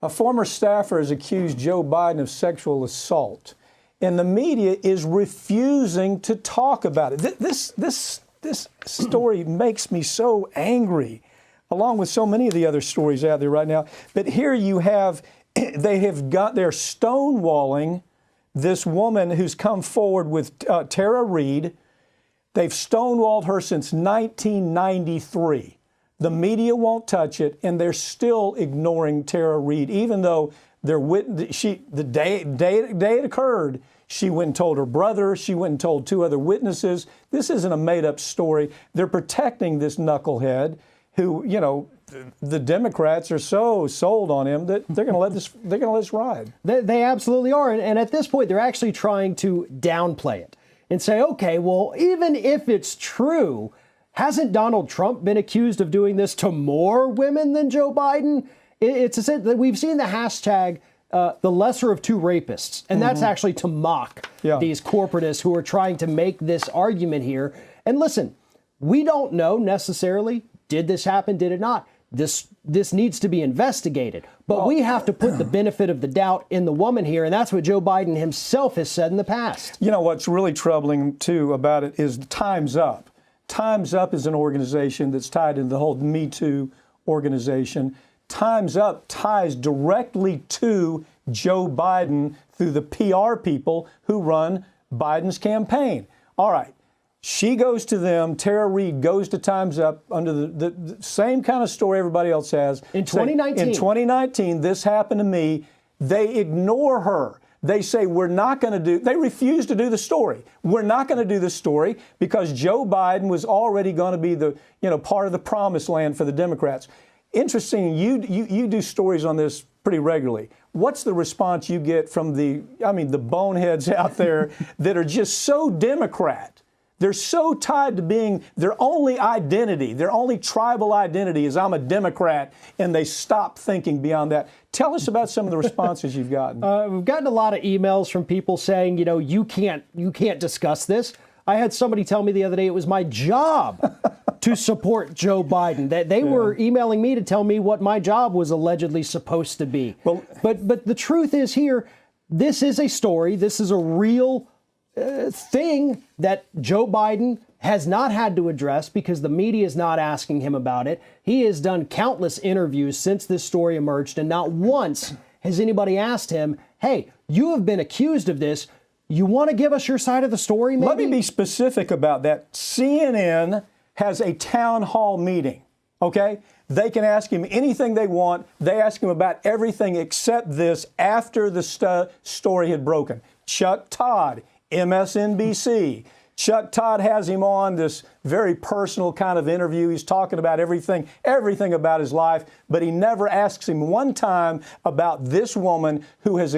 A former staffer has accused Joe Biden of sexual assault, and the media is refusing to talk about it. This story makes me so angry, along with so many of the other stories out there right now. But here you have, they're stonewalling this woman who's come forward with Tara Reade. They've stonewalled her since 1993. The media won't touch it, and they're still ignoring Tara Reade, even though the day it occurred, she went and told her brother. She went and told 2 other witnesses. This isn't a made-up story. They're protecting this knucklehead who, you know, the Democrats are so sold on him that they're going to let this ride. They absolutely are. And at this point, they're actually trying to downplay it and say, okay, well, even if it's true, hasn't Donald Trump been accused of doing this to more women than Joe Biden? It's a sense that we've seen the hashtag the lesser of 2 rapists. And that's actually to mock these corporatists who are trying to make this argument here. And listen, we don't know necessarily, did this happen, did it not? This needs to be investigated. But we have to put the benefit of the doubt in the woman here, and that's what Joe Biden himself has said in the past. You know, what's really troubling, too, about it is Time's Up. Time's Up is an organization that's tied into the whole Me Too organization. Time's Up ties directly to Joe Biden through the PR people who run Biden's campaign. All right. She goes to them. Tara Reade goes to Time's Up under the same kind of story everybody else has. In 2019. In 2019, this happened to me. They ignore her. They say, they refuse to do the story. We're not going to do the story because Joe Biden was already going to be part of the promised land for the Democrats. Interesting, you do stories on this pretty regularly. What's the response you get from the boneheads out there that are just so Democrat? They're so tied to being their only identity, their only tribal identity is I'm a Democrat, and they stop thinking beyond that. Tell us about some of the responses you've gotten. We've gotten a lot of emails from people saying, you can't discuss this. I had somebody tell me the other day it was my job to support Joe Biden. That they were emailing me to tell me what my job was allegedly supposed to be. Well, but the truth is here, this is a story. This is a real thing that Joe Biden has not had to address because the media is not asking him about it. He has done countless interviews since this story emerged, and not once has anybody asked him, hey, you have been accused of this. You want to give us your side of the story, maybe? Let me be specific about that. CNN has a town hall meeting, okay? They can ask him anything they want. They ask him about everything except this after the story had broken. Chuck Todd, MSNBC. Chuck Todd has him on this very personal kind of interview. He's talking about everything about his life, but he never asks him one time about this woman who has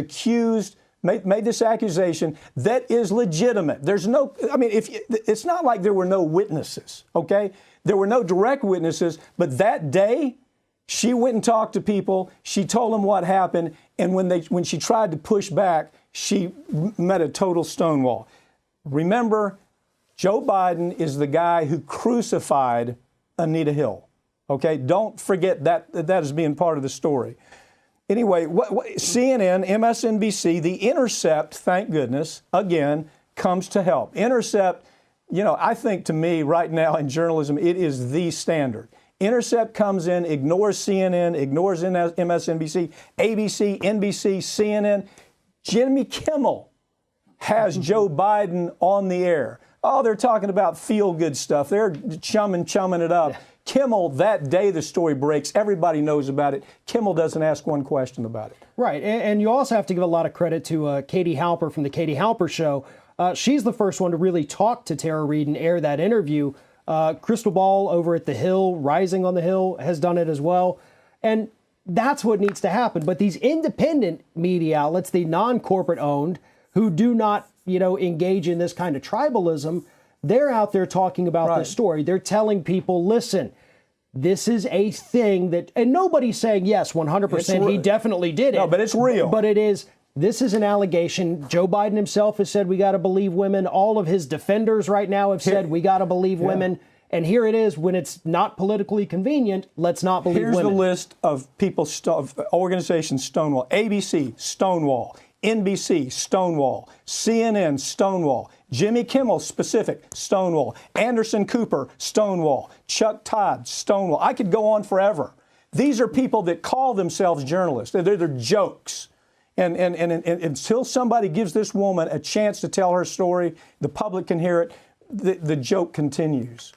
made this accusation that is legitimate. There's no, it's not like there were no witnesses, okay? There were no direct witnesses, but that day, she went and talked to people. She told them what happened, and when she tried to push back, she met a total stonewall. Remember, Joe Biden is the guy who crucified Anita Hill. Okay, don't forget that as being part of the story. Anyway, CNN, MSNBC, The Intercept, thank goodness, again, comes to help. Intercept, I think to me right now in journalism, it is the standard. Intercept comes in, ignores CNN, ignores MSNBC, ABC, NBC, CNN. Jimmy Kimmel has Joe Biden on the air. Oh, they're talking about feel-good stuff. They're chumming it up. Yeah. Kimmel, that day the story breaks, everybody knows about it. Kimmel doesn't ask one question about it. Right, and you also have to give a lot of credit to Katie Halper from the Katie Halper Show. She's the first one to really talk to Tara Reade and air that interview. Crystal Ball over at The Hill, Rising on the Hill, has done it as well. And that's what needs to happen. But these independent media outlets, the non-corporate owned, who do not, engage in this kind of tribalism, they're out there talking about this story. They're telling people, listen, this is a thing that, and nobody's saying, yes, 100%, he definitely did it. No, but it's real. But this is an allegation. Joe Biden himself has said we got to believe women. All of his defenders right now have said we got to believe women. And here it is when it's not politically convenient. Let's not believe Here's women. the list of people, of organizations Stonewall. ABC, Stonewall. NBC, Stonewall. CNN, Stonewall. Jimmy Kimmel, specific, Stonewall. Anderson Cooper, Stonewall. Chuck Todd, Stonewall. I could go on forever. These are people that call themselves journalists. They're jokes. And until somebody gives this woman a chance to tell her story, the public can hear it, the joke continues.